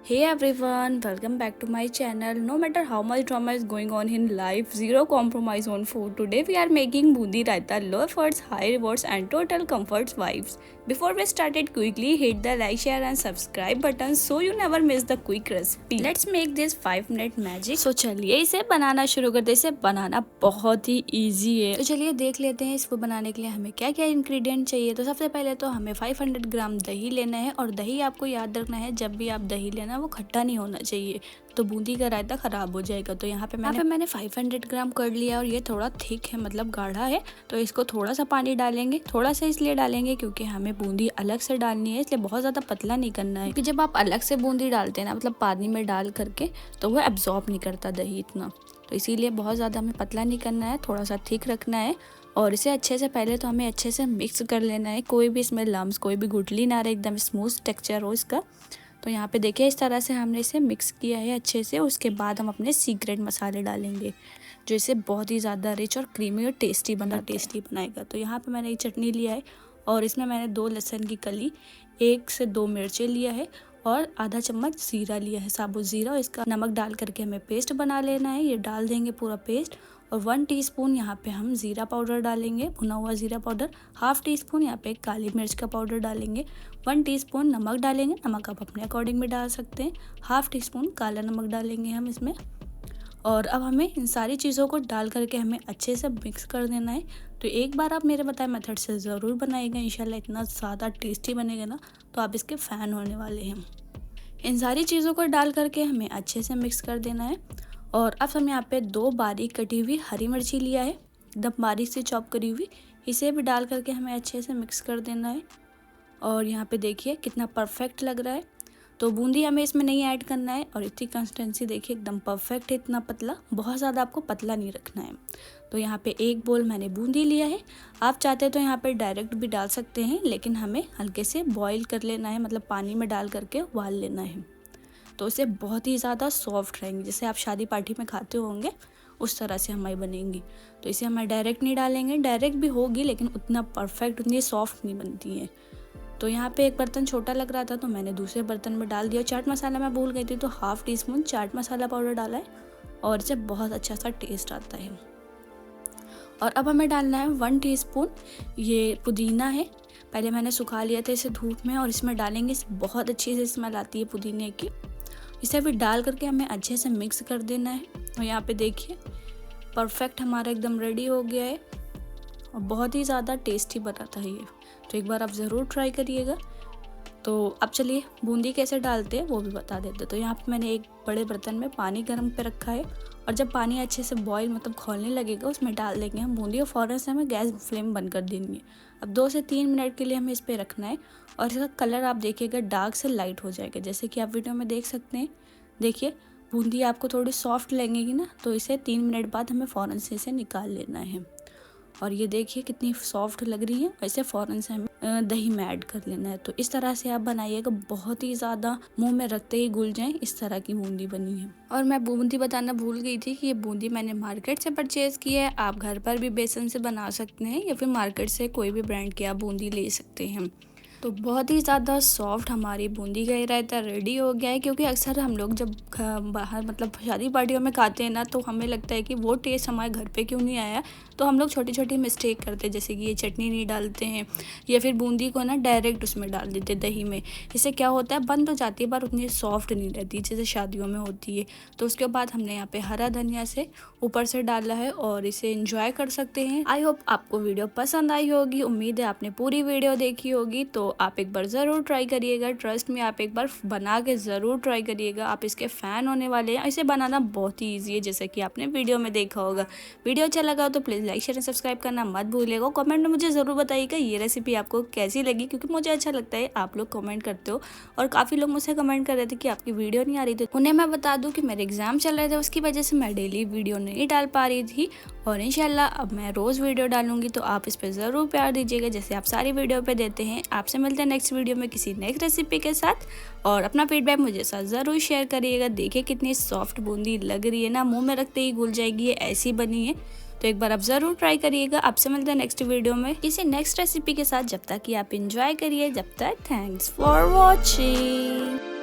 Hey everyone, welcome back to my channel. No matter how much drama is going on in life, zero compromise on food. Today we are making bundi raita, low efforts, high rewards and total comforts vibes. Before we started, quickly hit the like, share and subscribe button so you never miss the quick recipe. Let's make this 5-minute magic. So चलिए इसे बनाना शुरू करते हैं। इसे बनाना बहुत ही easy है। तो चलिए देख लेते हैं इसको बनाने के लिए हमें क्या क्या इंग्रेडिएंट चाहिए। तो सबसे पहले तो हमें 500 ग्राम दही लेना है और दही आपको याद रखना है जब भी आप दही लेना वो खट्टा नहीं होना चाहिए, तो बूंदी का रायता खराब हो जाएगा। तो यहाँ पे मैंने 500 ग्राम कर लिया और ये थोड़ा थिक है, मतलब गाढ़ा है। तो इसको थोड़ा सा पानी डालेंगे, थोड़ा सा इसलिए डालेंगे क्योंकि हमें बूंदी अलग से डालनी है, इसलिए बहुत ज़्यादा पतला नहीं करना है। क्योंकि जब आप अलग से बूंदी डालते हैं ना, मतलब पानी में डाल करके, तो वो एब्जॉर्ब नहीं करता दही इतना, तो इसीलिए बहुत ज़्यादा हमें पतला नहीं करना है, थोड़ा सा थिक रखना है। और इसे अच्छे से पहले तो हमें अच्छे से मिक्स कर लेना है, कोई भी इसमें लम्स, कोई भी गुठली ना रहे, एकदम स्मूथ टेक्सचर हो इसका। तो यहाँ पे देखिए इस तरह से हमने इसे मिक्स किया है अच्छे से। उसके बाद हम अपने सीक्रेट मसाले डालेंगे जो इसे बहुत ही ज़्यादा रिच और क्रीमी और टेस्टी बनाएगा। तो यहाँ पे मैंने ये चटनी लिया है और इसमें मैंने 2 लहसुन की कली, 1 से 2 मिर्चें लिया है और आधा चम्मच ज़ीरा लिया है, साबुत ज़ीरा। और इसका नमक डाल करके हमें पेस्ट बना लेना है। ये डाल देंगे पूरा पेस्ट। और 1 टीस्पून यहाँ पे हम ज़ीरा पाउडर डालेंगे, भुना हुआ ज़ीरा पाउडर। हाफ़ टी-स्पून यहाँ पे काली मिर्च का पाउडर डालेंगे। 1 टीस्पून नमक डालेंगे, नमक आप अपने अकॉर्डिंग में डाल सकते हैं। हाफ़ टी-स्पून काला नमक डालेंगे हम इसमें। और अब हमें इन सारी चीज़ों को डाल करके हमें अच्छे से मिक्स कर देना है। तो एक बार आप मेरे बताए मेथड से ज़रूर बनाइएगा, इंशाल्लाह इतना ज़्यादा टेस्टी बनेगा ना, तो आप इसके फ़ैन होने वाले हैं। इन सारी चीज़ों को डाल करके हमें अच्छे से मिक्स कर देना है। और अब हम यहाँ पे 2 बारीक कटी हुई हरी मिर्ची लिया है, एकदम बारीक से चॉप करी हुई, इसे भी डाल करके हमें अच्छे से मिक्स कर देना है। और यहाँ पे देखिए कितना परफेक्ट लग रहा है। तो बूंदी हमें इसमें नहीं ऐड करना है। और इतनी कंसिस्टेंसी देखिए एकदम परफेक्ट है, इतना पतला, बहुत ज़्यादा आपको पतला नहीं रखना है। तो यहाँ पे 1 बोल मैंने बूंदी लिया है। आप चाहते तो यहाँ पे डायरेक्ट भी डाल सकते हैं, लेकिन हमें हल्के से बॉईल कर लेना है, मतलब पानी में डाल करके उबाल लेना है। तो इसे बहुत ही ज़्यादा सॉफ्ट रहेंगी, जैसे आप शादी पार्टी में खाते होंगे उस तरह से हमारी बनेंगी। तो इसे हम डायरेक्ट नहीं डालेंगे, डायरेक्ट भी होगी लेकिन उतना परफेक्ट, उतनी सॉफ्ट नहीं बनती है। तो यहाँ पे एक बर्तन छोटा लग रहा था तो मैंने दूसरे बर्तन में डाल दिया। चाट मसाला मैं भूल गई थी, तो half T-spoon chaat masala powder डाला है और इससे बहुत अच्छा सा टेस्ट आता है। और अब हमें डालना है 1 टीस्पून ये पुदीना है। पहले मैंने सुखा लिया था इसे धूप में, और इसमें डालेंगे, बहुत अच्छी से स्मेल आती है पुदीने की। इसे भी डाल करके हमें अच्छे से मिक्स कर देना है। और यहाँ पे देखिए परफेक्ट हमारा एकदम रेडी हो गया है और बहुत ही ज़्यादा टेस्टी बनाता है ये। तो एक बार आप ज़रूर ट्राई करिएगा। तो अब चलिए बूंदी कैसे डालते हैं वो भी बता देते। तो यहाँ पे मैंने एक बड़े बर्तन में पानी गर्म पे रखा है और जब पानी अच्छे से बॉईल, मतलब खौलने लगेगा, उसमें डाल देंगे हम बूंदी और फ़ौरन से हमें गैस फ्लेम बंद कर देनी है। अब 2 से 3 मिनट के लिए हमें इस पर रखना है और इसका कलर आप देखिएगा डार्क से लाइट हो जाएगा, जैसे कि आप वीडियो में देख सकते हैं। देखिए बूंदी आपको थोड़ी सॉफ्ट लगेगी ना, तो इसे 3 मिनट बाद हमें फ़ौरन से इसे निकाल लेना है। और ये देखिए कितनी सॉफ्ट लग रही है, वैसे फ़ौरन से हमें दही में ऐड कर लेना है। तो इस तरह से आप बनाइएगा, बहुत ही ज़्यादा मुंह में रखते ही घुल जाए, इस तरह की बूंदी बनी है। और मैं बूंदी बताना भूल गई थी कि ये बूंदी मैंने मार्केट से परचेज़ की है। आप घर पर भी बेसन से बना सकते हैं या फिर मार्केट से कोई भी ब्रांड की आप बूंदी ले सकते हैं। तो बहुत ही ज़्यादा सॉफ्ट हमारी बूंदी का रायता रेडी हो गया है। क्योंकि अक्सर हम लोग जब बाहर, मतलब शादी पार्टियों में खाते हैं ना, तो हमें लगता है कि वो टेस्ट हमारे घर पे क्यों नहीं आया। तो हम लोग छोटी छोटी मिस्टेक करते हैं, जैसे कि ये चटनी नहीं डालते हैं या फिर बूंदी को ना डायरेक्ट उसमें डाल देते दही में। इससे क्या होता है, बन तो जाती है पर उतनी सॉफ्ट नहीं रहती जैसे शादियों में होती है। तो उसके बाद हमने यहाँ पे हरा धनिया से ऊपर से डाला है और इसे एंजॉय कर सकते हैं। आई होप आपको वीडियो पसंद आई होगी, उम्मीद है आपने पूरी वीडियो देखी होगी। तो आप एक बार ज़रूर ट्राई करिएगा, ट्रस्ट में आप एक बार बना के ज़रूर ट्राई करिएगा, आप इसके फ़ैन होने वाले हैं। इसे बनाना बहुत ही ईजी है, जैसे कि आपने वीडियो में देखा होगा। वीडियो अच्छा लगा तो प्लीज़ लाइक शेयर सब्सक्राइब करना मत भूलिएगा। कमेंट में मुझे ज़रूर बताइएगा ये रेसिपी आपको कैसी लगी, क्योंकि मुझे अच्छा लगता है आप लोग कमेंट करते हो। और काफ़ी लोग मुझसे कमेंट कर रहे थे कि आपकी वीडियो नहीं आ रही थी। उन्हें मैं बता दूँ कि मेरे एग्ज़ाम चल रहे थे, उसकी वजह से मैं डेली वीडियो नहीं डाल पा रही थी। और इंशाल्लाह अब मैं रोज़ वीडियो डालूंगी, तो आप इस पर ज़रूर प्यार दीजिएगा जैसे आप सारी वीडियो पे देते हैं। आपसे मिलते हैं नेक्स्ट वीडियो में किसी नेक्स्ट रेसिपी के साथ, और अपना फीडबैक मुझे साथ ज़रूर शेयर करिएगा। देखिए कितनी सॉफ्ट बूंदी लग रही है ना, मुंह में रखते ही घुल जाएगी, ये ऐसी बनी है। तो एक बार आप ज़रूर ट्राई करिएगा। आपसे मिलते हैं नेक्स्ट वीडियो में किसी नेक्स्ट रेसिपी के साथ। जब तक कि आप इंजॉय करिए, जब तक थैंक्स फॉर वॉचिंग।